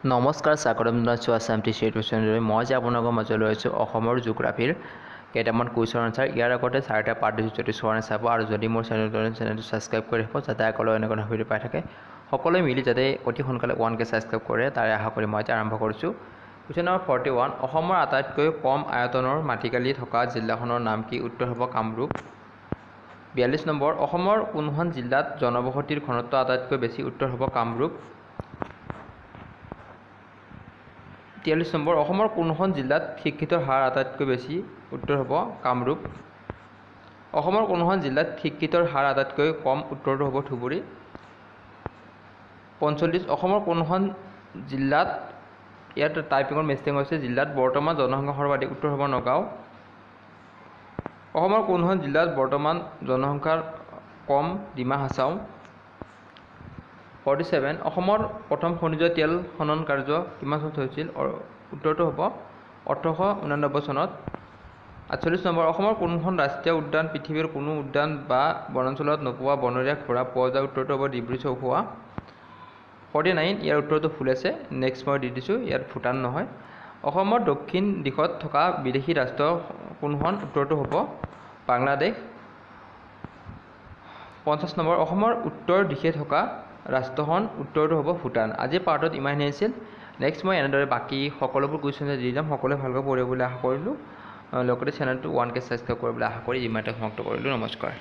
নমস্কাৰ স্বাগতম জনাইছোঁ আছাম টি চি চেনেললৈ। মই যে আপোনালোকৰ মাজলৈ আছোঁ অসমৰ জিঅ'গ্ৰাফীৰ কেইটামান কুৱেশ্যন আনচাৰ। ইয়াৰ আগতে 4টা পাৰ্ট দিছোঁ, যদি চোৱা নাই চাব, আৰু যদি মোৰ চেনেলটো ছাবস্ক্ৰাইব কৰি ৰাখিব যাতে আগলৈ এনেকুৱা ভিডিঅ' পাই থাকে। সকলোৱে মিলি যাতে অতি সোনকালে 1K ছাবস্ক্ৰাইব কৰে তাৰে আশা কৰি মই এতিয়া আৰম্ভ কৰিছোঁ। কুৱেশ্যন নম্বৰ 41, অসমৰ আটাইতকৈ কম আয়তনৰ মাটিকালি থকা জিলাখনৰ নাম কি? উত্তৰ হ'ব কামৰূপ। 42 নম্বৰ, অসমৰ কোনখন জিলাত জনবসতিৰ ঘনত্ব আটাইতকৈ বেছি? উত্তৰ হ'ব কামৰূপ। 43 নম্বৰ, অসমৰ কোনখন জিলাত শিক্ষিতৰ হাৰ আটাইতকৈ বেছি? উত্তৰ হ'ব কামৰূপ। অসমৰ কোনখন জিলাত শিক্ষিতৰ হাৰ আটাইতকৈ কম? উত্তৰটো হ'ব ধুবুৰী। 45, অসমৰ কোনখন জিলাত, ইয়াত টাইপিঙৰ মিষ্টেক হৈছে, জিলাত বৰ্তমান জনসংখ্যা সৰ্বাধিক? উত্তৰ হ'ব নগাঁও। অসমৰ কোনখন জিলাত বৰ্তমান জনসংখ্যাৰ কম? ডিমা হাছাও। 47, অসমৰ প্ৰথম খনিজ তেল খনন কাৰ্য কিমান চনত হৈছিল? উত্তৰটো হ'ব 1889 চনত। 48 নম্বৰ, অসমৰ কোনখন ৰাষ্ট্ৰীয় উদ্যান পৃথিৱীৰ কোনো উদ্যান বা বনাঞ্চলত নোপোৱা বনৰীয়া ঘোঁৰা পোৱা যায়? উত্তৰটো হ'ব ডিব্ৰু চৌখোৱা। 49, ইয়াৰ উত্তৰটো ভুল আছে, নেক্সট মই দি দিছোঁ, ইয়াত ভূটান নহয়। অসমৰ দক্ষিণ দিশত থকা বিদেশী ৰাষ্ট্ৰ কোনখন? উত্তৰটো হ'ব বাংলাদেশ। 50 নম্বৰ, অসমৰ উত্তৰ দিশে থকা ৰাষ্ট্ৰখন? উত্তৰটো হ'ব ভূটান। আজিৰ পাৰ্টত ইমানেই আছিল। নেক্সট মই এনেদৰে বাকী সকলোবোৰ কুৱেশ্যন দি যাম। সকলোৱে ভালকৈ পঢ়িব বুলি আশা কৰিলোঁ। লগতে চেনেলটো 1K ছাবস্ক্ৰাইব কৰিবলৈ আশা কৰি ইমানতে সমাপ্ত কৰিলোঁ। নমস্কাৰ।